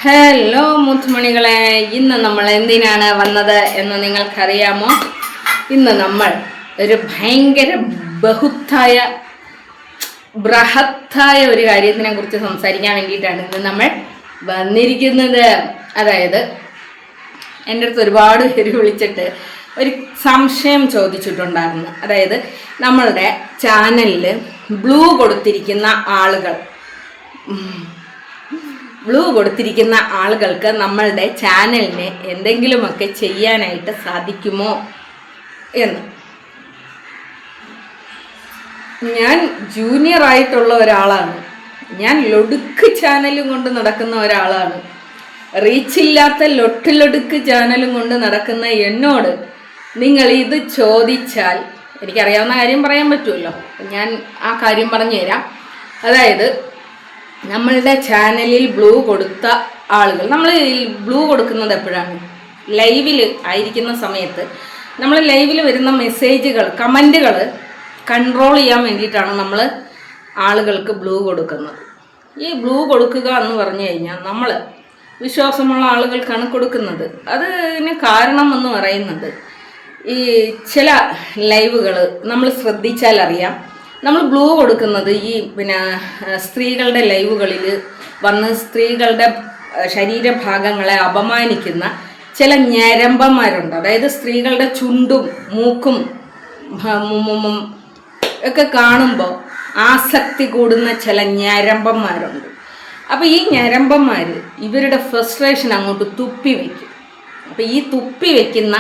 Hello മുത്തുമണികളെ, ഇന്ന് നമ്മൾ എന്തിനാണ് വന്നത് എന്ന് നിങ്ങൾക്കറിയാമോ? ഇന്ന് നമ്മൾ ഒരു ഭയങ്കര ബൃഹത്തായ ഒരു കാര്യത്തിനെ കുറിച്ച് സംസാരിക്കാൻ വേണ്ടിയിട്ടാണ് ഇന്ന് നമ്മൾ വന്നിരിക്കുന്നത്. അതായത് എൻ്റെ അടുത്ത് ഒരുപാട് പേര് വിളിച്ചിട്ട് ഒരു സംശയം ചോദിച്ചിട്ടുണ്ടായിരുന്നു. അതായത് നമ്മളുടെ ചാനലിൽ ബ്ലൂ കൊടുത്തിരിക്കുന്ന ആളുകൾക്ക് നമ്മളുടെ ചാനലിനെ എന്തെങ്കിലുമൊക്കെ ചെയ്യാനായിട്ട് സാധിക്കുമോ എന്ന്. ഞാൻ ജൂനിയർ ആയിട്ടുള്ള ഒരാളാണ്. ഞാൻ ലൊടുക്ക് ചാനലും കൊണ്ട് നടക്കുന്ന ഒരാളാണ്. റീച്ചില്ലാത്ത ലൊടുക്ക് ചാനലും കൊണ്ട് നടക്കുന്ന എന്നോട് നിങ്ങൾ ഇത് ചോദിച്ചാൽ എനിക്കറിയാവുന്ന കാര്യം പറയാൻ പറ്റുമല്ലോ. ഞാൻ ആ കാര്യം പറഞ്ഞു തരാം. അതായത് നമ്മളുടെ ചാനലിൽ ബ്ലൂ കൊടുത്ത ആളുകൾ, നമ്മൾ ബ്ലൂ കൊടുക്കുന്നത് എപ്പോഴാണ്? ലൈവിൽ ആയിരിക്കുന്ന സമയത്ത് നമ്മൾ ലൈവിൽ വരുന്ന മെസ്സേജുകൾ, കമൻറ്റുകൾ കൺട്രോൾ ചെയ്യാൻ വേണ്ടിയിട്ടാണ് നമ്മൾ ആളുകൾക്ക് ബ്ലൂ കൊടുക്കുന്നത്. ഈ ബ്ലൂ കൊടുക്കുക എന്ന് പറഞ്ഞു കഴിഞ്ഞാൽ നമ്മൾ വിശ്വാസമുള്ള ആളുകൾക്കാണ് കൊടുക്കുന്നത്. അതിന് കാരണം എന്ന് പറയുന്നത്, ഈ ചില ലൈവുകൾ നമ്മൾ ശ്രദ്ധിച്ചാൽ അറിയാം, നമ്മൾ ബ്ലൂ കൊടുക്കുന്നത് ഈ സ്ത്രീകളുടെ ലൈവുകളിൽ വന്ന് സ്ത്രീകളുടെ ശരീരഭാഗങ്ങളെ അപമാനിക്കുന്ന ചില ഞരമ്പന്മാരുണ്ട്. അതായത് സ്ത്രീകളുടെ ചുണ്ടും മൂക്കും ഒക്കെ കാണുമ്പോൾ ആസക്തി കൂടുന്ന ചില ഞരമ്പന്മാരുണ്ട്. അപ്പോൾ ഈ ഞരമ്പന്മാർ ഇവരുടെ ഫ്രസ്ട്രേഷൻ അങ്ങോട്ട് തുപ്പി വയ്ക്കും. അപ്പോൾ ഈ തുപ്പി വയ്ക്കുന്ന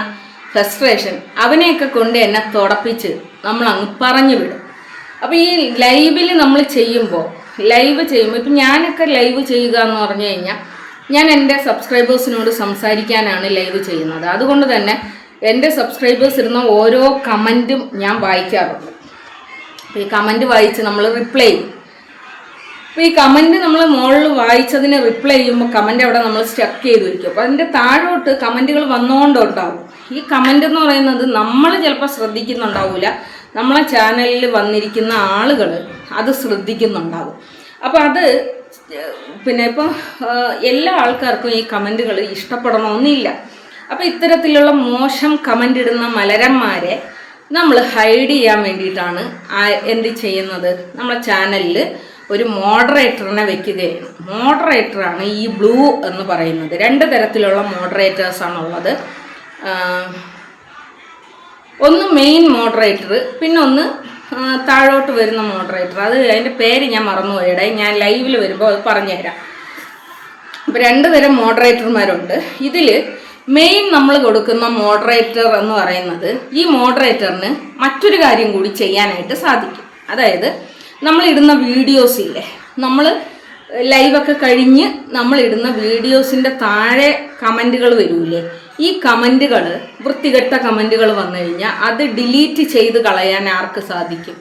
ഫ്രസ്ട്രേഷൻ അവനെയൊക്കെ കൊണ്ട് എന്നെ തുടപ്പിച്ച് നമ്മൾ അങ്ങ് പറഞ്ഞു വിടും. അപ്പോൾ ഈ ലൈവിൽ നമ്മൾ ലൈവ് ചെയ്യുമ്പോൾ ഇപ്പം ഞാനൊക്കെ ലൈവ് ചെയ്യുക എന്ന് പറഞ്ഞു കഴിഞ്ഞാൽ ഞാൻ എൻ്റെ സബ്സ്ക്രൈബേഴ്സിനോട് സംസാരിക്കാനാണ് ലൈവ് ചെയ്യുന്നത്. അതുകൊണ്ട് തന്നെ എൻ്റെ സബ്സ്ക്രൈബേഴ്സ് ഇടുന്ന ഓരോ കമൻറ്റും ഞാൻ വായിക്കാറുണ്ട്. അപ്പോൾ ഈ കമൻറ്റ് വായിച്ച് നമ്മൾ റിപ്ലൈ ചെയ്യും. അപ്പോൾ ഈ കമൻറ്റ് നമ്മൾ മുകളിൽ വായിച്ചതിന് റിപ്ലൈ ചെയ്യുമ്പോൾ കമൻറ്റ് അവിടെ നമ്മൾ സ്റ്റക്ക് ചെയ്ത് വയ്ക്കും. അപ്പോൾ അതിൻ്റെ താഴോട്ട് കമൻറ്റുകൾ വന്നുകൊണ്ടുണ്ടാവും. ഈ കമൻറ്റ് എന്ന് പറയുന്നത് നമ്മൾ ചിലപ്പോൾ ശ്രദ്ധിക്കുന്നുണ്ടാവില്ല, നമ്മളെ ചാനലിൽ വന്നിരിക്കുന്ന ആളുകൾ അത് ശ്രദ്ധിക്കുന്നുണ്ടാവും. അപ്പോൾ അത് ഇപ്പോൾ എല്ലാ ആൾക്കാർക്കും ഈ കമൻറ്റുകൾ ഇഷ്ടപ്പെടണമെന്നില്ല. അപ്പോൾ ഇത്തരത്തിലുള്ള മോശം കമൻ്റ് ഇടുന്ന മലരന്മാരെ നമ്മൾ ഹൈഡ് ചെയ്യാൻ വേണ്ടിയിട്ടാണ് എന്ത് ചെയ്യുന്നത്, നമ്മളെ ചാനലിൽ ഒരു മോഡറേറ്ററിനെ വെക്കുകയാണ്. മോഡറേറ്ററാണ് ഈ ബ്ലൂ എന്ന് പറയുന്നത്. 2 തരത്തിലുള്ള മോഡറേറ്റേഴ്സാണുള്ളത്. ഒന്ന് മെയിൻ മോഡറേറ്റർ, പിന്നെ ഒന്ന് താഴോട്ട് വരുന്ന മോഡറേറ്റർ. അതിൻ്റെ പേര് ഞാൻ മറന്നുപോയിടെ, ഞാൻ ലൈവിൽ വരുമ്പോൾ അത് പറഞ്ഞുതരാം. അപ്പോൾ 2 തരം മോഡറേറ്റർമാരുണ്ട്. ഇതിൽ മെയിൻ നമ്മൾ കൊടുക്കുന്ന മോഡറേറ്റർ എന്ന് പറയുന്നത്, ഈ മോഡറേറ്ററിന് മറ്റൊരു കാര്യം കൂടി ചെയ്യാനായിട്ട് സാധിക്കും. അതായത് നമ്മളിടുന്ന വീഡിയോസില്ലേ, നമ്മൾ ലൈവൊക്കെ കഴിഞ്ഞ് നമ്മളിടുന്ന വീഡിയോസിൻ്റെ താഴെ കമൻറ്റുകൾ വരൂലേ, ഈ കമൻറ്റുകൾ, വൃത്തികെട്ട കമൻറ്റുകൾ വന്നു കഴിഞ്ഞാൽ അത് ഡിലീറ്റ് ചെയ്ത് കളയാൻ ആർക്ക് സാധിക്കും?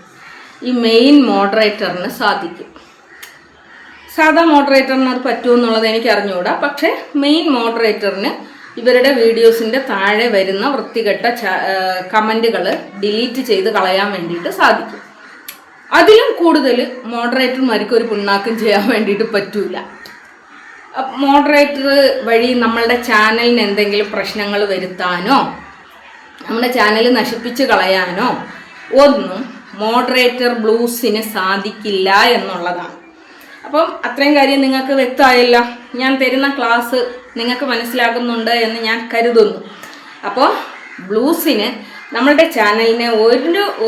ഈ മെയിൻ മോഡറേറ്ററിന് സാധിക്കും. സാധാ മോഡറേറ്ററിന് അത് പറ്റുമെന്നുള്ളത് എനിക്ക് അറിഞ്ഞുകൂടാ. പക്ഷേ മെയിൻ മോഡറേറ്ററിന് ഇവരുടെ വീഡിയോസിൻ്റെ താഴെ വരുന്ന വൃത്തികെട്ട കമൻറ്റുകൾ ഡിലീറ്റ് ചെയ്ത് കളയാൻ വേണ്ടിയിട്ട് സാധിക്കും. അതിലും കൂടുതൽ മോഡറേറ്റർമാർക്ക് ഒരു പിണ്ണാക്കും ചെയ്യാൻ വേണ്ടിയിട്ട് പറ്റൂല. മോഡറേറ്റർ വഴി നമ്മളുടെ ചാനലിന് എന്തെങ്കിലും പ്രശ്നങ്ങൾ വരുത്താനോ നമ്മുടെ ചാനൽ നശിപ്പിച്ച് കളയാനോ ഒന്നും മോഡറേറ്റർ ബ്ലൂസിന് സാധിക്കില്ല എന്നുള്ളതാണ്. അപ്പം അത്രയും കാര്യം നിങ്ങൾക്ക് വ്യക്തമായല്ലോ. ഞാൻ തരുന്ന ക്ലാസ് നിങ്ങൾക്ക് മനസ്സിലാകുന്നുണ്ട് എന്ന് ഞാൻ കരുതുന്നു. അപ്പോൾ ബ്ലൂസിന് നമ്മളുടെ ചാനലിനെ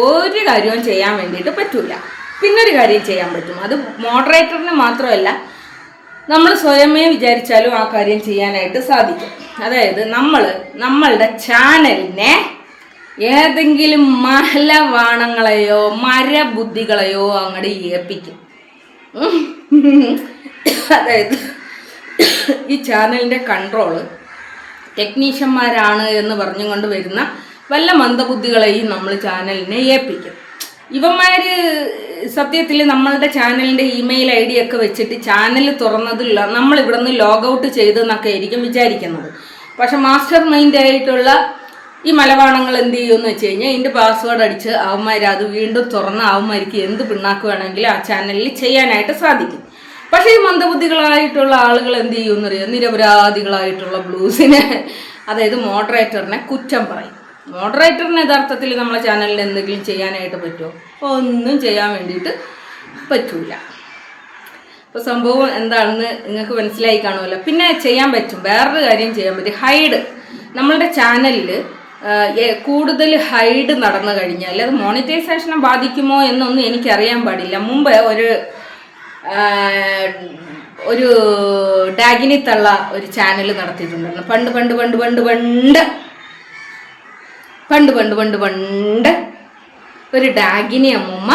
ഒരു കാര്യവും ചെയ്യാൻ വേണ്ടിയിട്ട് പറ്റില്ല. പിന്നൊരു കാര്യം ചെയ്യാൻ പറ്റും. അത് മോഡറേറ്ററിന് മാത്രമല്ല, നമ്മൾ സ്വയമേ വിചാരിച്ചാലും ആ കാര്യം ചെയ്യാനായിട്ട് സാധിക്കും. അതായത് നമ്മളുടെ ചാനലിനെ ഏതെങ്കിലും മഹലവാണങ്ങളെയോ മരബുദ്ധികളെയോ അങ്ങോട്ട് ഏൽപ്പിക്കും. അതായത് ഈ ചാനലിൻ്റെ കൺട്രോള് ടെക്നീഷ്യന്മാരാണ് എന്ന് പറഞ്ഞുകൊണ്ട് വരുന്ന വല്ല മന്ദബുദ്ധികളെയും നമ്മൾ ചാനലിനെ ഏൽപ്പിക്കും. ഇവന്മാർ സത്യത്തിൽ നമ്മളുടെ ചാനലിൻ്റെ ഇമെയിൽ ID ഒക്കെ വെച്ചിട്ട് ചാനൽ തുറന്നതില്ല, നമ്മൾ ഇവിടെ നിന്ന് ലോഗൗട്ട് ചെയ്തെന്നൊക്കെ ആയിരിക്കും വിചാരിക്കുന്നത്. പക്ഷെ മാസ്റ്റർ മൈൻഡ് ആയിട്ടുള്ള ഈ മലവാണങ്ങൾ എന്ത് ചെയ്യുമെന്ന് വെച്ച് കഴിഞ്ഞാൽ ഇതിൻ്റെ പാസ്വേഡ് അടിച്ച് അവന്മാർ അത് വീണ്ടും തുറന്ന് അവന്മാർക്ക് എന്ത് പിണ്ണാക്ക് വേണമെങ്കിലും ആ ചാനലിൽ ചെയ്യാനായിട്ട് സാധിക്കും. പക്ഷേ ഈ മന്ദബുദ്ധികളായിട്ടുള്ള ആളുകൾ എന്ത് ചെയ്യുമെന്നറിയാം, നിരപരാധികളായിട്ടുള്ള ബ്ലൂസിനെ, അതായത് മോഡറേറ്ററിനെ കുറ്റം പറയും. മോഡറേറ്ററിന് യഥാർത്ഥത്തിൽ നമ്മളെ ചാനലിൽ എന്തെങ്കിലും ചെയ്യാനായിട്ട് പറ്റുമോ? ഒന്നും ചെയ്യാൻ വേണ്ടിയിട്ട് പറ്റൂല. അപ്പോൾ സംഭവം എന്താണെന്ന് നിങ്ങൾക്ക് മനസ്സിലായി കാണുമല്ലോ. പിന്നെ ചെയ്യാൻ പറ്റും, വേറൊരു കാര്യം ചെയ്യാൻ പറ്റും, ഹൈഡ്. നമ്മളുടെ ചാനലിൽ കൂടുതൽ ഹൈഡ് നടന്നു കഴിഞ്ഞാൽ അത് മോണിറ്റൈസേഷനെ ബാധിക്കുമോ എന്നൊന്നും എനിക്കറിയാൻ പാടില്ല. മുമ്പ് ഒരു ഡാഗിനി തള്ള ഒരു ചാനൽ നടത്തിയിട്ടുണ്ടായിരുന്നു. പണ്ട് ഒരു ഡാഗിനി അമ്മൂമ്മ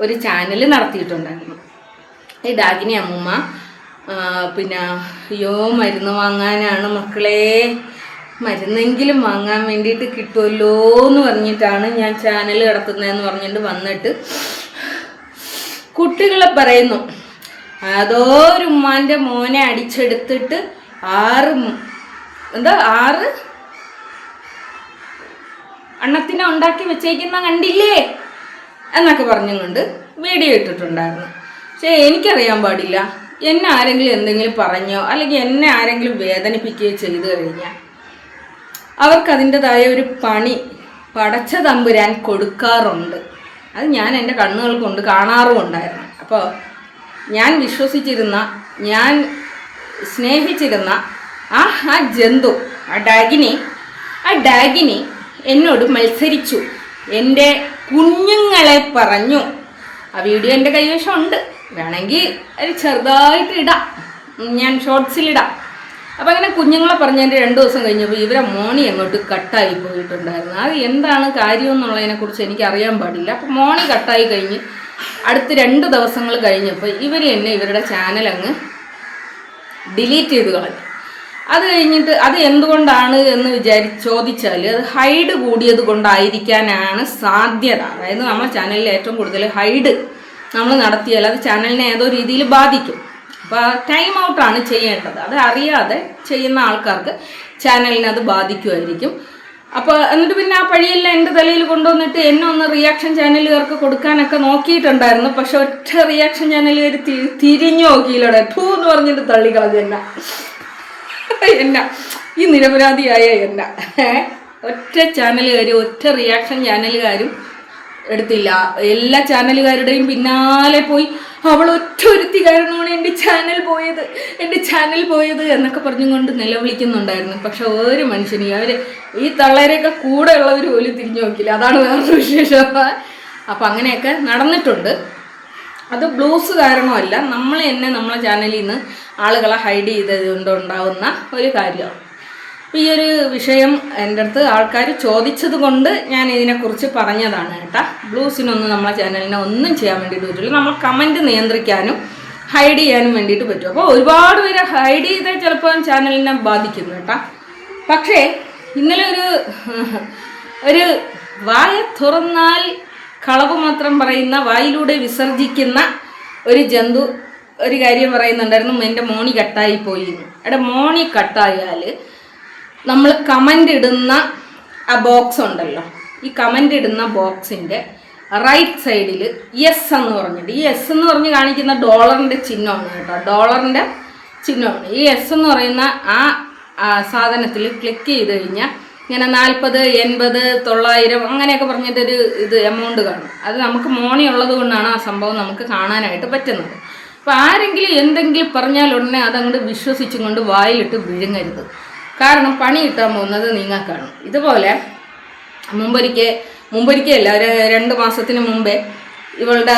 ഒരു ചാനൽ നടത്തിയിട്ടുണ്ടായിരുന്നു. ഈ ഡാഗിനി അമ്മൂമ്മ പിന്നെ മരുന്ന് വാങ്ങാനാണ് മക്കളെ, മരുന്നെങ്കിലും വാങ്ങാൻ വേണ്ടിയിട്ട് കിട്ടുമല്ലോ എന്ന് പറഞ്ഞിട്ടാണ് ഞാൻ ചാനൽ നടത്തുന്നതെന്ന് പറഞ്ഞിട്ട് വന്നിട്ട് കുട്ടികളെ പറയുന്നു, അതോ ഒരു ഉമ്മാൻ്റെ മോനെ അടിച്ചെടുത്തിട്ട് 6 അണ്ണത്തിനെ ഉണ്ടാക്കി വെച്ചേക്കുന്ന കണ്ടില്ലേ എന്നൊക്കെ പറഞ്ഞുകൊണ്ട് വീഡിയോ ഇട്ടിട്ടുണ്ടായിരുന്നു. പക്ഷേ എനിക്കറിയാൻ പാടില്ല, എന്നെ ആരെങ്കിലും എന്തെങ്കിലും പറഞ്ഞോ അല്ലെങ്കിൽ എന്നെ ആരെങ്കിലും വേദനിപ്പിക്കുകയോ ചെയ്തു കഴിഞ്ഞാൽ അവർക്കതിൻ്റെതായ ഒരു പണി പടച്ച തമ്പുരാൻ കൊടുക്കാറുണ്ട്. അത് ഞാൻ എൻ്റെ കണ്ണുകൾ കൊണ്ട് കാണാറുമുണ്ടായിരുന്നു. അപ്പോൾ ഞാൻ വിശ്വസിച്ചിരുന്ന, ഞാൻ സ്നേഹിച്ചിരുന്ന ആ ജന്തു, ആ ഡാഗിനി എന്നോട് മത്സരിച്ചു. എൻ്റെ കുഞ്ഞുങ്ങളെ പറഞ്ഞു. ആ വീഡിയോ എൻ്റെ കൈവശമുണ്ട്, വേണമെങ്കിൽ അത് ചെറുതായിട്ട് ഇടാം, ഞാൻ ഷോർട്സിലിടാം. അപ്പം അങ്ങനെ കുഞ്ഞുങ്ങളെ പറഞ്ഞതിൻ്റെ 2 ദിവസം കഴിഞ്ഞപ്പോൾ ഇവരെ മോണി അങ്ങോട്ട് കട്ടായി പോയിട്ടുണ്ടായിരുന്നു. അത് എന്താണ് കാര്യം എന്നുള്ളതിനെക്കുറിച്ച് എനിക്കറിയാൻ പാടില്ല. അപ്പം മോണി കട്ടായി കഴിഞ്ഞ് അടുത്ത 2 ദിവസങ്ങൾ കഴിഞ്ഞപ്പോൾ ഇവർ എന്നെ ഇവരുടെ ചാനൽ അങ്ങ് ഡിലീറ്റ് ചെയ്ത് കളഞ്ഞു. അത് കഴിഞ്ഞിട്ട് അത് എന്തുകൊണ്ടാണ് എന്ന് ചോദിച്ചാൽ അത് ഹൈഡ് കൂടിയത് കൊണ്ടായിരിക്കാനാണ് സാധ്യത. അതായത് നമ്മുടെ ചാനലിൽ ഏറ്റവും കൂടുതൽ ഹൈഡ് നമ്മൾ നടത്തിയാൽ അത് ചാനലിനെ ഏതോ രീതിയിൽ ബാധിക്കും. അപ്പോൾ ടൈം ഔട്ടാണ് ചെയ്യേണ്ടത്. അത് അറിയാതെ ചെയ്യുന്ന ആൾക്കാർക്ക് ചാനലിനെ അത് ബാധിക്കുമായിരിക്കും. അപ്പോൾ എന്നിട്ട് പിന്നെ ആ പഴിയെല്ലാം എൻ്റെ തലയിൽ കൊണ്ടുവന്നിട്ട് എന്നെ ഒന്ന് റിയാക്ഷൻ ചാനലുകാർക്ക് കൊടുക്കാനൊക്കെ നോക്കിയിട്ടുണ്ടായിരുന്നു. പക്ഷെ ഒറ്റ റിയാക്ഷൻ ചാനലുകാർ തിരിഞ്ഞു നോക്കിയില്ലോടെ എന്ന് പറഞ്ഞിട്ട് തള്ളിക്കളഞ്ഞു എന്നാ ഈ നിരപരാധിയായ എന്നാ ഒറ്റ ചാനലുകാരും ഒറ്റ റിയാക്ഷൻ ചാനലുകാരും എടുത്തില്ല. എല്ലാ ചാനലുകാരുടെയും പിന്നാലെ പോയി അവൾ ഒരുത്തി കാരണമാണ് എൻ്റെ ചാനൽ പോയത് എന്നൊക്കെ പറഞ്ഞുകൊണ്ട് നിലവിളിക്കുന്നുണ്ടായിരുന്നു. പക്ഷെ ഒരു മനുഷ്യന് ഈ തള്ളേരെയൊക്കെ കൂടെ ഉള്ളവർ പോലും തിരിഞ്ഞു നോക്കില്ല. അതാണ് വേറൊരു വിശേഷം. അപ്പം അങ്ങനെയൊക്കെ നടന്നിട്ടുണ്ട്. അത് ബ്ലൂസ് കാരണമല്ല, നമ്മൾ തന്നെ നമ്മളെ ചാനലിൽ നിന്ന് ആളുകളെ ഹൈഡ് ചെയ്തതുകൊണ്ടുണ്ടാവുന്ന ഒരു കാര്യമാണ്. അപ്പോൾ ഈ ഒരു വിഷയം എൻ്റെ അടുത്ത് ആൾക്കാർ ചോദിച്ചത് കൊണ്ട് ഞാൻ ഇതിനെക്കുറിച്ച് പറഞ്ഞതാണ് കേട്ടോ. ബ്ലൂസിനൊന്നും നമ്മളെ ചാനലിനെ ഒന്നും ചെയ്യാൻ വേണ്ടിയിട്ട് പറ്റില്ല. നമ്മൾ കമൻറ്റ് നിയന്ത്രിക്കാനും ഹൈഡ് ചെയ്യാനും വേണ്ടിയിട്ട് പറ്റും. അപ്പോൾ ഒരുപാട് പേര് ഹൈഡ് ചെയ്താൽ ചിലപ്പോൾ ചാനലിനെ ബാധിക്കുന്നു കേട്ടോ. പക്ഷേ ഇന്നലെ ഒരു വായ തുറന്നാൽ കളവ് മാത്രം പറയുന്ന, വായിലൂടെ വിസർജിക്കുന്ന ഒരു ജന്തു ഒരു കാര്യം പറയുന്നുണ്ടായിരുന്നു, എൻ്റെ മോണി കട്ടായി പോയി. മോണി കട്ടായാൽ നമ്മൾ കമൻ്റ് ഇടുന്ന ആ ബോക്സ് ഉണ്ടല്ലോ, ഈ കമൻ്റ് ഇടുന്ന ബോക്സിൻ്റെ റൈറ്റ് സൈഡിൽ യെസ് എന്ന് പറഞ്ഞിട്ട്, ഈ യെസ് എന്ന് പറഞ്ഞ് കാണിക്കുന്ന ഡോളറിൻ്റെ ചിഹ്നമാണ് കേട്ടോ, ഡോളറിൻ്റെ ചിഹ്നമാണ്. ഈ യെസ് എന്ന് പറയുന്ന ആ സാധനത്തിൽ ക്ലിക്ക് ചെയ്ത് കഴിഞ്ഞാൽ ഇങ്ങനെ 40, 80, 900 അങ്ങനെയൊക്കെ പറഞ്ഞിട്ടൊരു എമൗണ്ട് കാണും. അത് നമുക്ക് മോണി ഉള്ളത് കൊണ്ടാണ് ആ സംഭവം നമുക്ക് കാണാനായിട്ട് പറ്റുന്നത്. അപ്പോൾ ആരെങ്കിലും എന്തെങ്കിലും പറഞ്ഞാൽ ഉടനെ അതങ്ങോട്ട് വിശ്വസിച്ചും കൊണ്ട് വായിലിട്ട് വിഴുങ്ങരുത്. കാരണം പണി കിട്ടാൻ പോകുന്നത് നിങ്ങൾക്കാണ്. ഇതുപോലെ മുമ്പൊരിക്കല്ല, ഒരു 2 മാസത്തിന് മുമ്പേ ഇവളുടെ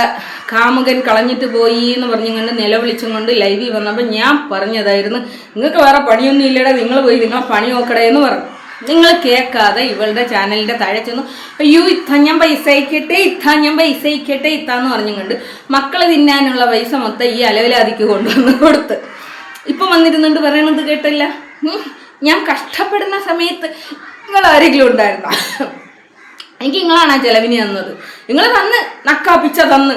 കാമുകൻ കളഞ്ഞിട്ട് പോയി എന്ന് പറഞ്ഞുകൊണ്ട് നിലവിളിച്ചും കൊണ്ട് ലൈവിൽ വന്നപ്പോൾ ഞാൻ പറഞ്ഞതായിരുന്നു, നിങ്ങൾക്ക് വേറെ പണിയൊന്നും ഇല്ലടേ, നിങ്ങൾ പോയി നിങ്ങൾ പണി നോക്കടേ എന്ന് പറഞ്ഞു. നിങ്ങൾ കേൾക്കാതെ ഇവളുടെ ചാനലിൻ്റെ താഴെ ചെന്നു, അയ്യോ ഞാൻ പൈസ അയക്കട്ടെ ഇത്താന്ന് പറഞ്ഞുകൊണ്ട് മക്കൾ തിന്നാനുള്ള പൈസ മൊത്തം ഈ അലവലാതിക്ക് കൊണ്ടുവന്ന് കൊടുത്ത് ഇപ്പം വന്നിരുന്നുകൊണ്ട് പറയണത് കേട്ടില്ല. ഞാൻ കഷ്ടപ്പെടുന്ന സമയത്ത് നിങ്ങൾ ആരെങ്കിലും ഉണ്ടായിരുന്നോ? എനിക്ക് നിങ്ങളാണ് ആ ചെലവിന് തന്നത്, നിങ്ങൾ നക്കാപ്പിച്ച തന്ന്.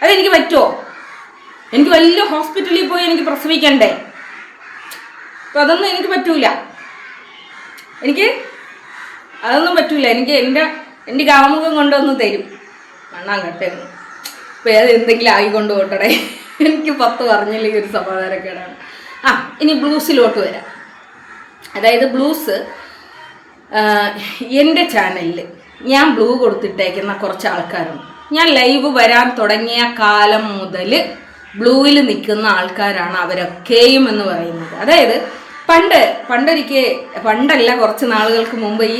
അതെനിക്ക് പറ്റുമോ? എനിക്ക് വലിയ ഹോസ്പിറ്റലിൽ പോയി എനിക്ക് പ്രസവിക്കണ്ടേ? അപ്പം അതൊന്നും എനിക്ക് പറ്റൂല. അതൊന്നും പറ്റൂല. എനിക്ക് എൻ്റെ കാമുകം കൊണ്ടൊന്ന് തരും, മണ്ണാൻ കട്ടേന്ന്. അപ്പോൾ അത് എന്തെങ്കിലും ആയിക്കൊണ്ട് പോട്ടടേ, എനിക്ക് 10 പറഞ്ഞില്ലെങ്കിൽ ഒരു സമാധാനക്കേടാണ്. ഇനി ബ്ലൂസിലോട്ട് വരാം. അതായത് ബ്ലൂസ് എൻ്റെ ചാനലിൽ ഞാൻ ബ്ലൂ കൊടുത്തിട്ടേക്കുന്ന കുറച്ച് ആൾക്കാരുണ്ട്. ഞാൻ ലൈവ് വരാൻ തുടങ്ങിയ കാലം മുതൽ ബ്ലൂവിൽ നിൽക്കുന്ന ആൾക്കാരാണ് അവരൊക്കെയും എന്ന് പറയുന്നത്. അതായത് പണ്ടല്ല കുറച്ച് നാളുകൾക്ക് മുമ്പ് ഈ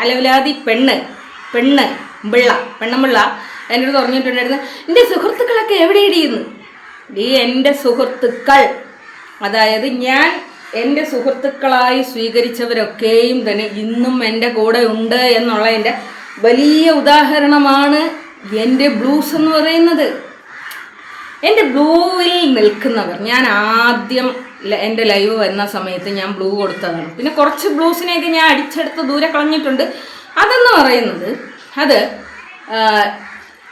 അലവലാതി പെണ്ണുമ്പിള്ള എൻ്റെ അടുത്ത് പറഞ്ഞിട്ടുണ്ടായിരുന്നു, എൻ്റെ സുഹൃത്തുക്കളൊക്കെ എവിടെ ഇടിയുന്നു. എൻ്റെ സുഹൃത്തുക്കൾ, അതായത് ഞാൻ എൻ്റെ സുഹൃത്തുക്കളായി സ്വീകരിച്ചവരൊക്കെയും തന്നെ ഇന്നും എൻ്റെ കൂടെ ഉണ്ട് എന്നുള്ളതിൻ്റെ വലിയ ഉദാഹരണമാണ് എൻ്റെ ബ്ലൂസ് എന്ന് പറയുന്നത്. എൻ്റെ ബ്ലൂവിൽ നിൽക്കുന്നവർ, ഞാൻ ആദ്യം എൻ്റെ ലൈവ് വരുന്ന സമയത്ത് ഞാൻ ബ്ലൂ കൊടുത്തതാണ്. പിന്നെ കുറച്ച് ബ്ലൂസിനെയൊക്കെ ഞാൻ അടിച്ചെടുത്ത് ദൂരെ കളഞ്ഞിട്ടുണ്ട്. അതെന്ന് പറയുന്നത് അത്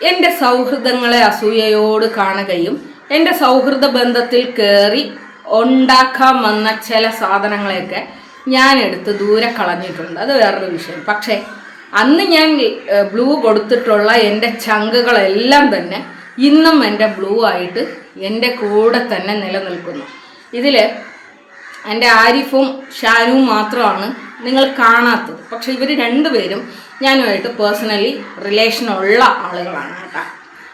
എൻ്റെ സൗഹൃദങ്ങളെ അസൂയയോട് കാണുകയും എൻ്റെ സൗഹൃദ ബന്ധത്തിൽ കയറി ഉണ്ടാക്കാൻ വന്ന ചില സാധനങ്ങളെയൊക്കെ ഞാൻ എടുത്ത് ദൂരെ കളഞ്ഞിട്ടുണ്ട്. അത് വേറൊരു വിഷയം. പക്ഷേ അന്ന് ഞാൻ ബ്ലൂ കൊടുത്തിട്ടുള്ള എൻ്റെ ചങ്കുകളെല്ലാം തന്നെ ഇന്നും എൻ്റെ ബ്ലൂ ആയിട്ട് എൻ്റെ കൂടെ തന്നെ നിലനിൽക്കുന്നു. ഇതിൽ എൻ്റെ ആരിഫും ഷാനുവും മാത്രമാണ് നിങ്ങൾ കാണാത്തത്. പക്ഷെ ഇവർ രണ്ടുപേരും ഞാനുമായിട്ട് പേഴ്സണലി റിലേഷനുള്ള ആളുകളാണ് കേട്ടോ.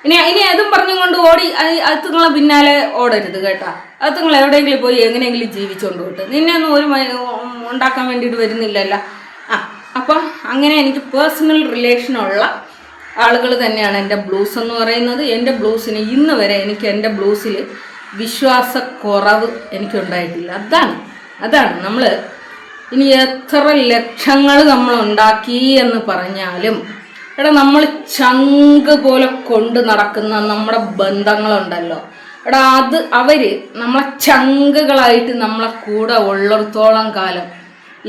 ഇനി അതും പറഞ്ഞും കൊണ്ട് ഓടി അത് നിങ്ങളെ പിന്നാലെ ഓടരുത് കേട്ടോ. അത് നിങ്ങൾ എവിടെയെങ്കിലും പോയി എങ്ങനെയെങ്കിലും ജീവിച്ചുകൊണ്ട് പോയിട്ട് നിന്നെ ഒന്നും ഒരു ഉണ്ടാക്കാൻ വേണ്ടിയിട്ട് വരുന്നില്ലല്ലോ. അപ്പം അങ്ങനെ എനിക്ക് പേഴ്സണൽ റിലേഷനുള്ള ആളുകൾ തന്നെയാണ് എൻ്റെ ബ്ലൂസ് എന്ന് പറയുന്നത്. എൻ്റെ ബ്ലൂസിന് ഇന്ന് വരെ എനിക്ക് എൻ്റെ ബ്ലൂസിൽ വിശ്വാസക്കുറവ് എനിക്കുണ്ടായിട്ടില്ല. അതാണ് നമ്മൾ ഇനി എത്ര ലക്ഷങ്ങൾ നമ്മൾ ഉണ്ടാക്കി എന്ന് പറഞ്ഞാലും നമ്മൾ ചങ്ക് പോലെ കൊണ്ട് നടക്കുന്ന നമ്മുടെ ബന്ധങ്ങളുണ്ടല്ലോ അത് അവർ നമ്മളെ ചങ്കുകളായിട്ട് നമ്മളെ കൂടെ ഉള്ളിടത്തോളം കാലം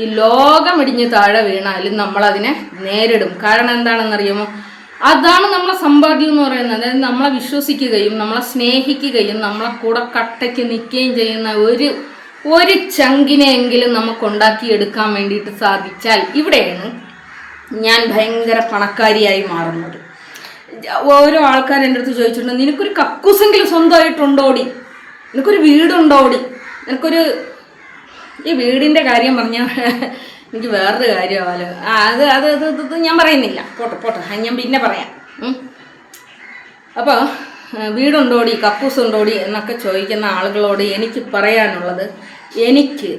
ഈ ലോകം ഇടിഞ്ഞ് താഴെ വീണാലും നമ്മളതിനെ നേരിടും. കാരണം എന്താണെന്നറിയുമോ, അതാണ് നമ്മളെ സമ്പാദ്യം എന്ന് പറയുന്നത്. അതായത് നമ്മളെ വിശ്വസിക്കുകയും നമ്മളെ സ്നേഹിക്കുകയും നമ്മളെ കൂടെ കട്ടയ്ക്ക് നിൽക്കുകയും ചെയ്യുന്ന ഒരു ചങ്കിനെയെങ്കിലും നമുക്കുണ്ടാക്കിയെടുക്കാൻ വേണ്ടിയിട്ട് സാധിച്ചാൽ ഇവിടെയാണ് ഞാൻ ഭയങ്കര പണക്കാരിയായി മാറുന്നത്. ഓരോ ആൾക്കാർ എൻ്റെ അടുത്ത് ചോദിച്ചിട്ടുണ്ട്, നിനക്കൊരു കക്കൂസെങ്കിലും സ്വന്തമായിട്ടുണ്ടോടി, നിനക്കൊരു വീടുണ്ടോടി, നിനക്കൊരു ഈ വീടിൻ്റെ കാര്യം പറഞ്ഞാൽ എനിക്ക് വേറൊരു കാര്യമാവല്ലോ. അത് ഞാൻ പറയുന്നില്ല, പോട്ടെ ഞാൻ പിന്നെ പറയാം. അപ്പോൾ വീടുണ്ടോടി കക്കൂസുണ്ടോടി എന്നൊക്കെ ചോദിക്കുന്ന ആളുകളോട് എനിക്ക് പറയാനുള്ളത്, എനിക്ക്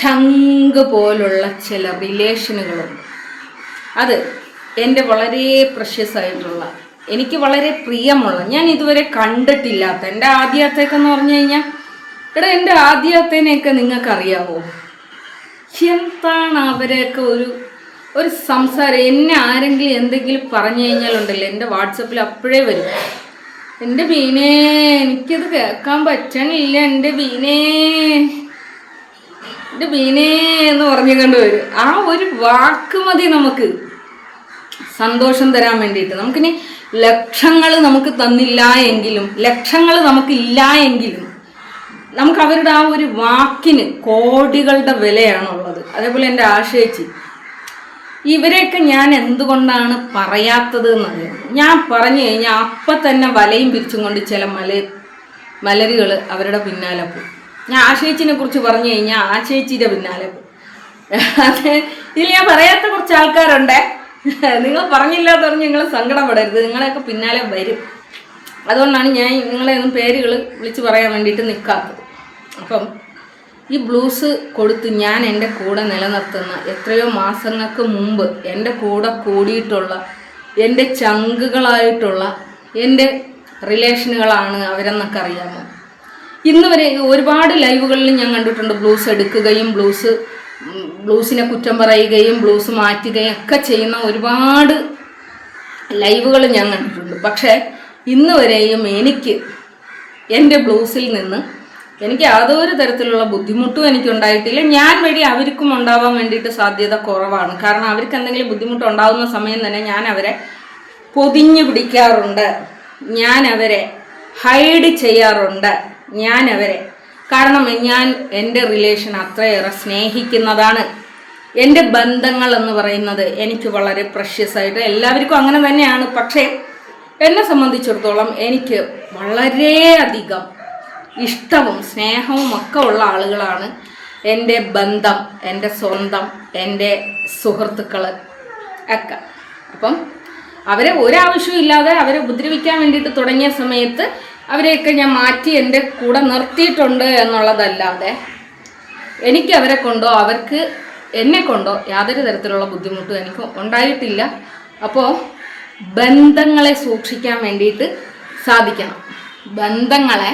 ചങ്ക് പോലുള്ള ചില റിലേഷനുകളുണ്ട്. അത് എൻ്റെ വളരെ പ്രഷ്യസ് ആയിട്ടുള്ള, എനിക്ക് വളരെ പ്രിയമുള്ള, ഞാൻ ഇതുവരെ കണ്ടിട്ടില്ലാത്ത എൻ്റെ ആദ്യത്തേക്കെന്ന് പറഞ്ഞു കഴിഞ്ഞാൽ എൻ്റെ ആദ്യത്തേനെയൊക്കെ നിങ്ങൾക്കറിയാവോ? എന്താണ് അവരെയൊക്കെ ഒരു സംസാരം. എന്നെ ആരെങ്കിലും എന്തെങ്കിലും പറഞ്ഞു കഴിഞ്ഞാലുണ്ടല്ലോ എൻ്റെ വാട്സപ്പിൽ അപ്പോഴേ വരും, എൻ്റെ ബീനേ എനിക്കത് കേൾക്കാൻ പറ്റണില്ല, എൻ്റെ ബീനേ എന്ന് പറഞ്ഞു കൊണ്ടുവരും. ആ ഒരു വാക്ക് മതി നമുക്ക് സന്തോഷം തരാൻ വേണ്ടിയിട്ട്. നമുക്കിനി ലക്ഷങ്ങൾ നമുക്ക് തന്നില്ല എങ്കിലും, ലക്ഷങ്ങൾ നമുക്കില്ല എങ്കിലും നമുക്ക് അവരുടെ ആ ഒരു വാക്കിന് കോടികളുടെ വിലയാണുള്ളത്. അതേപോലെ എൻ്റെ ആശേച്ചി, ഇവരെയൊക്കെ ഞാൻ എന്തുകൊണ്ടാണ് പറയാത്തത് എന്നറിയാം. ഞാൻ പറഞ്ഞു കഴിഞ്ഞാൽ അപ്പം തന്നെ വലയും പിരിച്ചും കൊണ്ട് ചില മലരുകൾ അവരുടെ പിന്നാലെ പോകും. ഞാൻ ആശേച്ചിനെ കുറിച്ച് പറഞ്ഞു കഴിഞ്ഞാൽ ആശേച്ചിയുടെ പിന്നാലെ പോകും. അത് ഇതിൽ ഞാൻ പറയാത്ത കുറച്ച് ആൾക്കാരുണ്ടേ, നിങ്ങൾ പറഞ്ഞില്ലാന്ന് പറഞ്ഞ് നിങ്ങൾ സങ്കടപ്പെടരുത്, നിങ്ങളെയൊക്കെ പിന്നാലെ വരും. അതുകൊണ്ടാണ് ഞാൻ നിങ്ങളെ ഒന്നും പേരുകൾ വിളിച്ച് പറയാൻ വേണ്ടിയിട്ട് നിൽക്കാത്തത്. അപ്പം ഈ ബ്ലൂസ് കൊടുത്ത് ഞാൻ എൻ്റെ കൂടെ നിലനിർത്തുന്ന എത്രയോ മാസങ്ങൾക്ക് മുമ്പ് എൻ്റെ കൂടെ കൂടിയിട്ടുള്ള എൻ്റെ ചങ്കുകളായിട്ടുള്ള എൻ്റെ റിലേഷനുകളാണ് അവരെന്നൊക്കെ അറിയാമോ. ഇന്ന് വരെ ഒരുപാട് ലൈവുകളിൽ ഞാൻ കണ്ടിട്ടുണ്ട് ബ്ലൂസ് എടുക്കുകയും ബ്ലൂസിനെ കുറ്റം പറയുകയും ബ്ലൂസ് മാറ്റുകയും ഒക്കെ ചെയ്യുന്ന ഒരുപാട് ലൈവുകൾ ഞാൻ കണ്ടിട്ടുണ്ട്. പക്ഷേ ഇന്ന് വരെയും എനിക്ക് എൻ്റെ ബ്ലൂസിൽ നിന്ന് എനിക്ക് യാതൊരു തരത്തിലുള്ള ബുദ്ധിമുട്ടും എനിക്കുണ്ടായിട്ടില്ല. ഞാൻ വഴി അവർക്കും ഉണ്ടാവാൻ വേണ്ടിയിട്ട് സാധ്യത കുറവാണ്. കാരണം അവർക്ക് എന്തെങ്കിലും ബുദ്ധിമുട്ടുണ്ടാകുന്ന സമയം തന്നെ ഞാൻ അവരെ പൊതിഞ്ഞു പിടിക്കാറുണ്ട്, ഞാൻ അവരെ ഹൈഡ് ചെയ്യാറുണ്ട്, കാരണം ഞാൻ എൻ്റെ റിലേഷൻ അത്രയേറെ സ്നേഹിക്കുന്നതാണ്. എൻ്റെ ബന്ധങ്ങൾ എന്ന് പറയുന്നത് എനിക്ക് വളരെ പ്രഷ്യസ് ആയിട്ട്, എല്ലാവർക്കും അങ്ങനെ തന്നെയാണ്. പക്ഷേ എന്നെ സംബന്ധിച്ചിടത്തോളം എനിക്ക് വളരെയധികം ഇഷ്ടവും സ്നേഹവും ഒക്കെ ഉള്ള ആളുകളാണ് എൻ്റെ ബന്ധം, എൻ്റെ സ്വന്തം, എൻ്റെ സുഹൃത്തുക്കൾ ഒക്കെ. അപ്പം അവരെ ഒരാവശ്യവും ഇല്ലാതെ അവരെ ഉപദ്രവിക്കാൻ വേണ്ടിയിട്ട് തുടങ്ങിയ സമയത്ത് അവരെയൊക്കെ ഞാൻ മാറ്റി എൻ്റെ കൂടെ നിർത്തിയിട്ടുണ്ട് എന്നുള്ളതല്ലാതെ എനിക്ക് അവരെ കൊണ്ടോ അവർക്ക് എന്നെ കൊണ്ടോ യാതൊരു തരത്തിലുള്ള ബുദ്ധിമുട്ടും എനിക്ക് ഉണ്ടായിട്ടില്ല. അപ്പോൾ ബന്ധങ്ങളെ സൂക്ഷിക്കാൻ വേണ്ടിയിട്ട് സാധിക്കണം, ബന്ധങ്ങളെ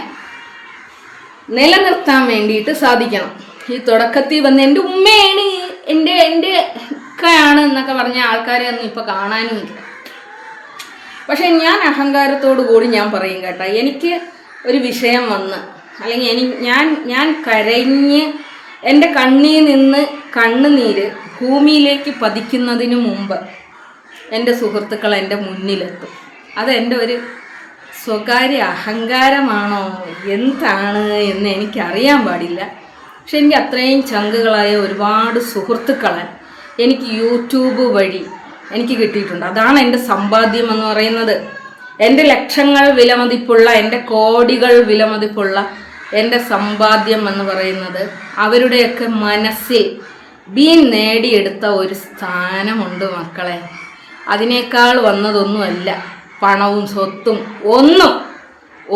നിലനിർത്താൻ വേണ്ടിയിട്ട് സാധിക്കണം. ഈ തുടക്കത്തിൽ വന്ന് എൻ്റെ ഉമ്മയാണ്, എൻ്റെ ഒക്കെയാണ് എന്നൊക്കെ പറഞ്ഞ ആൾക്കാരെ ഒന്നും ഇപ്പോൾ കാണാനുമില്ല. പക്ഷെ ഞാൻ അഹങ്കാരത്തോടു കൂടി ഞാൻ പറയും കേട്ടോ, എനിക്ക് ഒരു വിഷയം വന്ന് അല്ലെങ്കിൽ ഞാൻ കരഞ്ഞ് എൻ്റെ കണ്ണിൽ നിന്ന് കണ്ണുനീര് ഭൂമിയിലേക്ക് പതിക്കുന്നതിന് മുമ്പ് എൻ്റെ സുഹൃത്തുക്കൾ എൻ്റെ മുന്നിലെത്തും. അതെൻ്റെ ഒരു സ്വകാര്യ അഹങ്കാരമാണോ എന്താണ് എന്ന് എനിക്കറിയാൻ പാടില്ല. പക്ഷെ എനിക്ക് അത്രയും ചങ്കുകളായ ഒരുപാട് സുഹൃത്തുക്കളെ എനിക്ക് യൂട്യൂബ് വഴി എനിക്ക് കിട്ടിയിട്ടുണ്ട്. അതാണ് എൻ്റെ സമ്പാദ്യം എന്ന് പറയുന്നത്. എൻ്റെ ലക്ഷങ്ങൾ വിലമതിപ്പുള്ള, എൻ്റെ കോടികൾ വിലമതിപ്പുള്ള എൻ്റെ സമ്പാദ്യം എന്ന് പറയുന്നത് അവരുടെയൊക്കെ മനസ്സിൽ നേടിയെടുത്ത ഒരു സ്ഥാനമുണ്ട് മക്കളെ. അതിനേക്കാൾ വന്നതൊന്നുമല്ല പണവും സ്വത്തും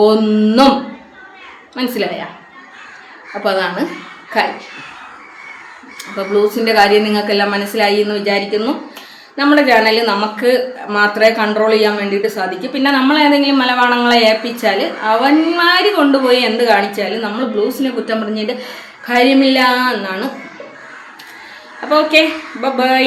ഒന്നും. മനസ്സിലായ? അപ്പോൾ അതാണ് കാര്യം. അപ്പോൾ ബ്ലൂസിൻ്റെ കാര്യം നിങ്ങൾക്കെല്ലാം മനസ്സിലായി എന്ന് വിചാരിക്കുന്നു. നമ്മുടെ ചാനൽ നമുക്ക് മാത്രമേ കൺട്രോൾ ചെയ്യാൻ വേണ്ടിയിട്ട് സാധിക്കൂ. പിന്നെ നമ്മളേതെങ്കിലും മലവാണങ്ങളെ ഏൽപ്പിച്ചാൽ അവന്മാർ കൊണ്ടുപോയി എന്ത് കാണിച്ചാലും നമ്മൾ ബ്ലൂസിനെ കുറ്റം പറഞ്ഞിട്ട് കാര്യമില്ല എന്നാണ്. അപ്പോൾ ഓക്കെ, ബൈ.